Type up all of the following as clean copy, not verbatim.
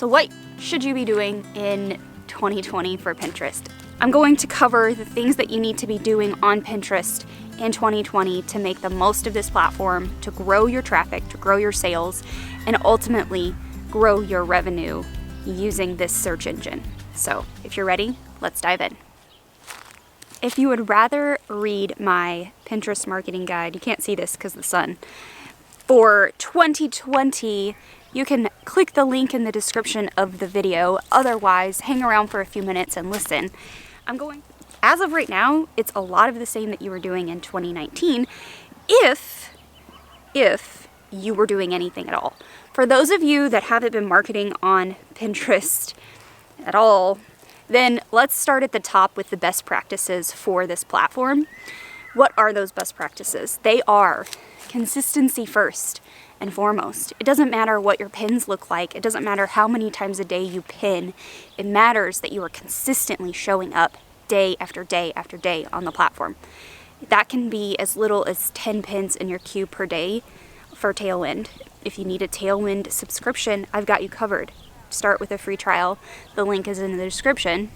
So what should you be doing in 2020 for Pinterest? I'm going to cover the things that you need to be doing on Pinterest in 2020 to make the most of this platform, to grow your traffic, to grow your sales, and ultimately grow your revenue using this search engine. So if you're ready, let's dive in. If you would rather read my Pinterest marketing guide, you can't see this because of the sun, for 2020, you can click the link in the description of the video. Otherwise, hang around for a few minutes and listen. As of right now, it's a lot of the same that you were doing in 2019, if you were doing anything at all. For those of you that haven't been marketing on Pinterest at all, then let's start at the top with the best practices for this platform. What are those best practices? They are consistency first and foremost. It doesn't matter what your pins look like. It doesn't matter how many times a day you pin. It matters that you are consistently showing up day after day after day on the platform. That can be as little as 10 pins in your queue per day for Tailwind. If you need a Tailwind subscription, I've got you covered. Start with a free trial. The link is in the description.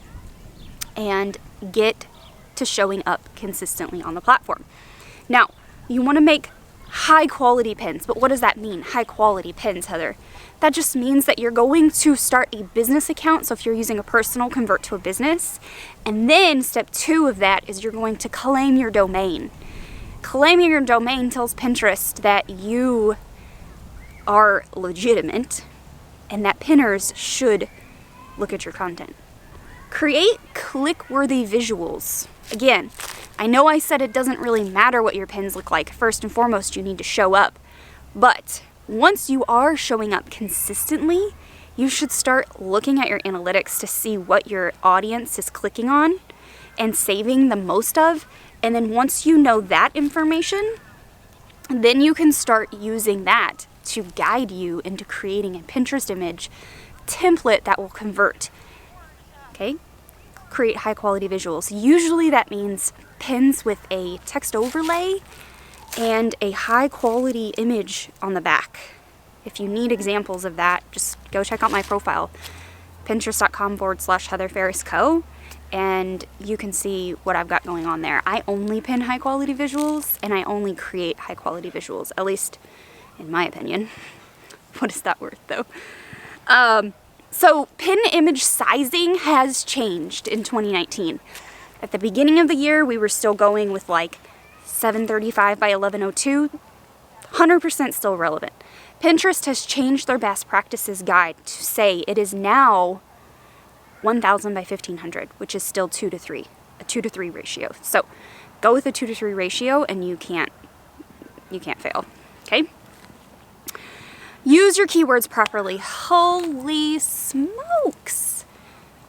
And get to showing up consistently on the platform. Now, you want to make high quality pins, but what does that mean? High quality pins, Heather. That just means that you're going to start a business account. So if you're using a personal, convert to a business. And then step 2 of that is you're going to claim your domain. Claiming your domain tells Pinterest that you are legitimate and that pinners should look at your content. Create click-worthy visuals. Again, I know I said it doesn't really matter what your pins look like. First and foremost, you need to show up. But once you are showing up consistently, you should start looking at your analytics to see what your audience is clicking on and saving the most of. And then once you know that information, then you can start using that to guide you into creating a Pinterest image template that will convert. Okay? Create high quality visuals. Usually that means pins with a text overlay and a high quality image on the back. If you need examples of that, just go check out my profile, pinterest.com/HeatherFerrisCo, and you can see what I've got going on there. I only pin high quality visuals and I only create high quality visuals, at least in my opinion. What is that worth though? So pin image sizing has changed in 2019. At the beginning of the year, we were still going with like 735 by 1102, 100% still relevant. Pinterest has changed their best practices guide to say it is now 1000 by 1500, which is still 2 to 3, a 2 to 3 ratio. So go with a 2 to 3 ratio and you can't fail, okay? Use your keywords properly. Holy smokes!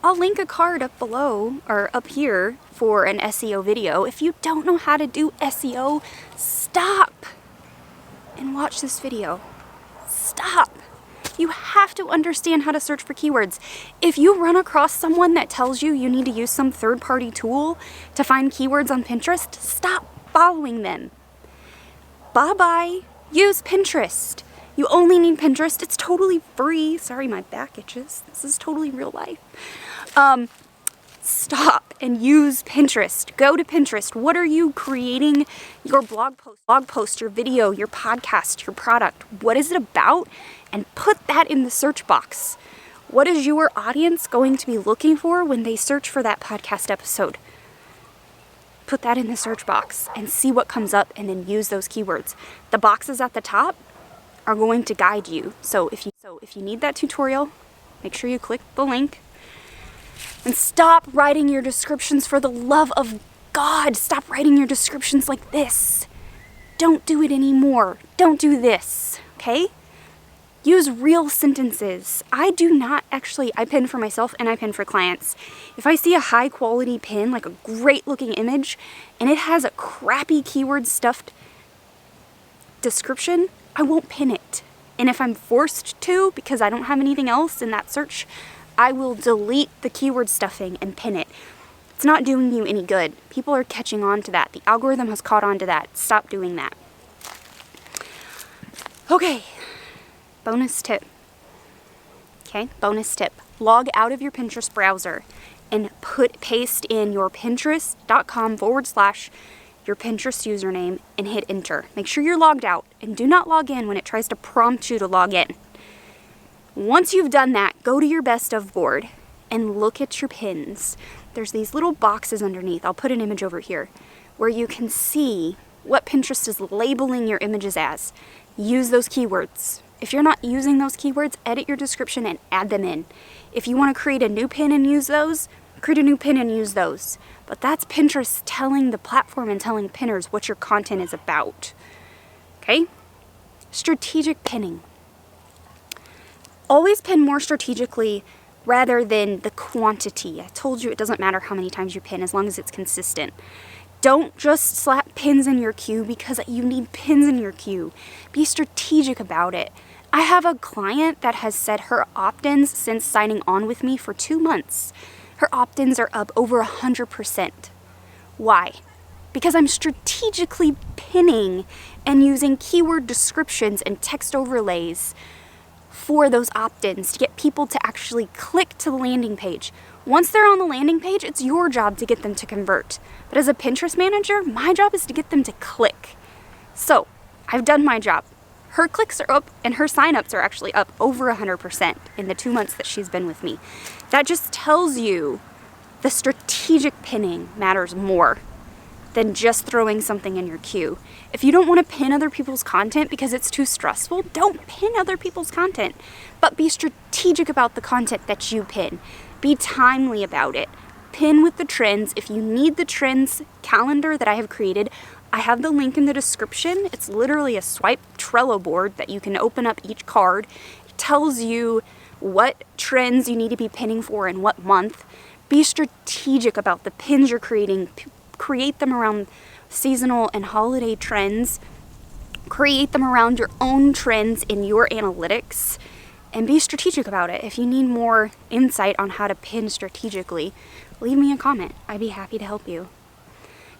I'll link a card up below, or up here, for an SEO video. If you don't know how to do SEO, stop and watch this video. Stop! You have to understand how to search for keywords. If you run across someone that tells you you need to use some third-party tool to find keywords on Pinterest, stop following them. Bye-bye. Use Pinterest. You only need Pinterest. It's totally free. Sorry, my back itches. This is totally real life. Stop and use Pinterest. Go to Pinterest. What are you creating? Your blog post, your video, your podcast, your product. What is it about? And put that in the search box. What is your audience going to be looking for when they search for that podcast episode? Put that in the search box and see what comes up and then use those keywords. The boxes at the top are going to guide you. So if you need that tutorial, make sure you click the link. And stop writing your descriptions, for the love of God. Stop writing your descriptions like this. Don't do it anymore. Don't do this, okay? Use real sentences. I pin for myself and I pin for clients. If I see a high quality pin, like a great looking image, and it has a crappy keyword stuffed description, I won't pin it. And if I'm forced to, because I don't have anything else in that search, I will delete the keyword stuffing and pin it. It's not doing you any good. People are catching on to that. The algorithm has caught on to that. Stop doing that. Okay, bonus tip. Okay, bonus tip. Log out of your Pinterest browser and paste in your pinterest.com/your Pinterest username and hit enter. Make sure you're logged out and do not log in when it tries to prompt you to log in. Once you've done that, go to your best of board and look at your pins. There's these little boxes underneath. I'll put an image over here where you can see what Pinterest is labeling your images as. Use those keywords. If you're not using those keywords, edit your description and add them in. If you want to create a new pin and use those, create a new pin and use those. But that's Pinterest telling the platform and telling pinners what your content is about. Okay? Strategic pinning. Always pin more strategically rather than the quantity. I told you it doesn't matter how many times you pin as long as it's consistent. Don't just slap pins in your queue because you need pins in your queue. Be strategic about it. I have a client that has said her opt-ins since signing on with me for 2 months. Her opt-ins are up over 100%. Why? Because I'm strategically pinning and using keyword descriptions and text overlays for those opt-ins to get people to actually click to the landing page. Once they're on the landing page, it's your job to get them to convert. But as a Pinterest manager, my job is to get them to click. So, I've done my job. Her clicks are up and her signups are actually up over 100% in the 2 months that she's been with me. That just tells you the strategic pinning matters more than just throwing something in your queue. If you don't want to pin other people's content because it's too stressful, don't pin other people's content. But be strategic about the content that you pin. Be timely about it. Pin with the trends. If you need the trends calendar that I have created, I have the link in the description. It's literally a swipe Trello board that you can open up each card. It tells you what trends you need to be pinning for in what month. Be strategic about the pins you're creating. Create them around seasonal and holiday trends. Create them around your own trends in your analytics. And be strategic about it. If you need more insight on how to pin strategically, leave me a comment. I'd be happy to help you.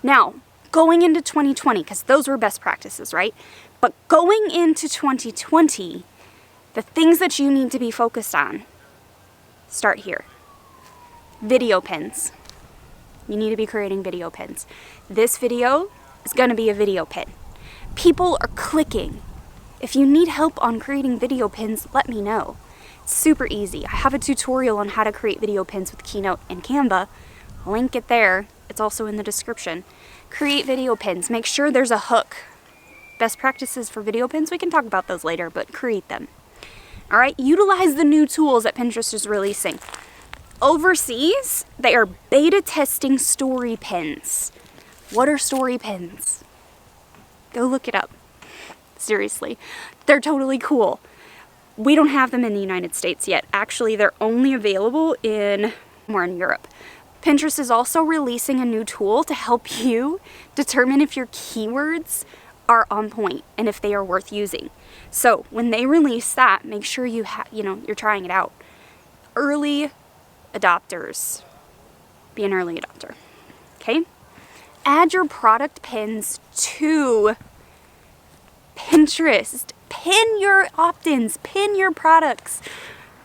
Now, going into 2020, because those were best practices, right? But going into 2020, the things that you need to be focused on start here. Video pins. You need to be creating video pins. This video is going to be a video pin. People are clicking. If you need help on creating video pins, let me know. It's super easy. I have a tutorial on how to create video pins with Keynote and Canva. Link it there. It's also in the description. Create video pins. Make sure there's a hook. Best practices for video pins, we can talk about those later, but create them. All right, utilize the new tools that Pinterest is releasing. Overseas, they are beta testing story pins. What are story pins? Go look it up. Seriously, they're totally cool. We don't have them in the United States yet. Actually, they're only available more in Europe. Pinterest is also releasing a new tool to help you determine if your keywords are on point and if they are worth using. So when they release that, make sure you're trying it out. Early adopters. Be an early adopter. Okay? Add your product pins to Pinterest. Pin your opt-ins. Pin your products.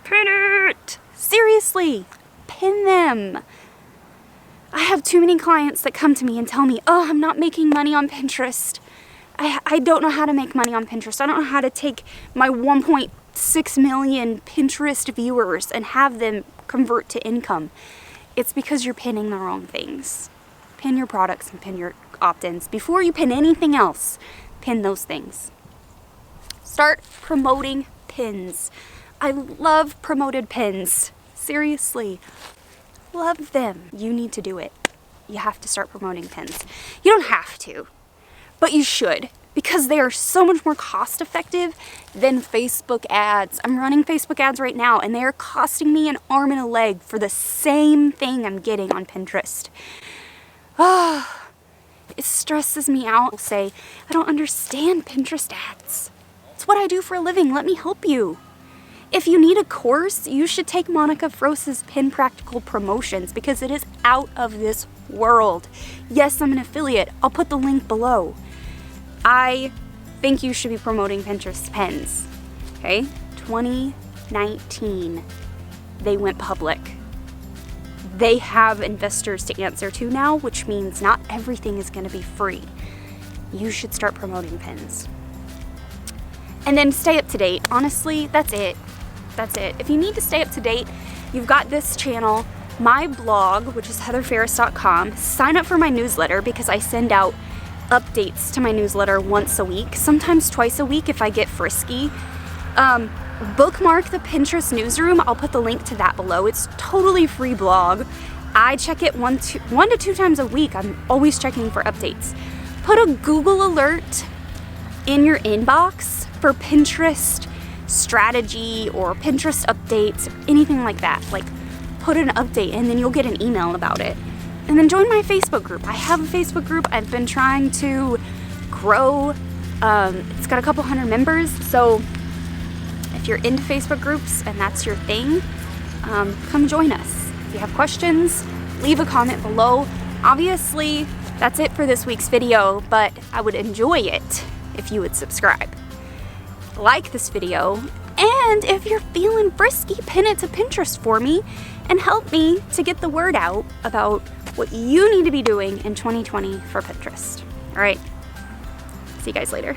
Pin it. Seriously. Pin them. I have too many clients that come to me and tell me, oh, I'm not making money on Pinterest. I don't know how to make money on Pinterest. I don't know how to take my 1.6 million Pinterest viewers and have them convert to income. It's because you're pinning the wrong things. Pin your products and pin your opt-ins. Before you pin anything else, pin those things. Start promoting pins. I love promoted pins. Seriously. Love them. You need to do it. You have to start promoting pins. You don't have to, but you should, because they are so much more cost effective than Facebook ads. I'm running Facebook ads right now and they are costing me an arm and a leg for the same thing I'm getting on Pinterest. It stresses me out. I'll say, I don't understand Pinterest ads. It's what I do for a living. Let me help you. If you need a course, you should take Monica Frost's Pin Practical Promotions because it is out of this world. Yes, I'm an affiliate. I'll put the link below. I think you should be promoting Pinterest pins. Okay? 2019. they went public. They have investors to answer to now, which means not everything is going to be free. You should start promoting pins. And then stay up to date. Honestly, that's it. That's it. If you need to stay up to date, you've got this channel, my blog, which is heatherferris.com. Sign up for my newsletter because I send out updates to my newsletter once a week, sometimes twice a week if I get frisky. Bookmark the Pinterest newsroom. I'll put the link to that below. It's totally free blog. I check it one to two times a week. I'm always checking for updates. Put a Google alert in your inbox for Pinterest strategy or Pinterest updates, or anything like that. Like, put an update and then you'll get an email about it. And then join my Facebook group. I have a Facebook group I've been trying to grow. It's got a couple hundred members, so if you're into Facebook groups and that's your thing, come join us. If you have questions, leave a comment below. Obviously, that's it for this week's video, but I would enjoy it if you would subscribe. Like this video, and if you're feeling frisky, pin it to Pinterest for me and help me to get the word out about what you need to be doing in 2020 for Pinterest. All right, see you guys later.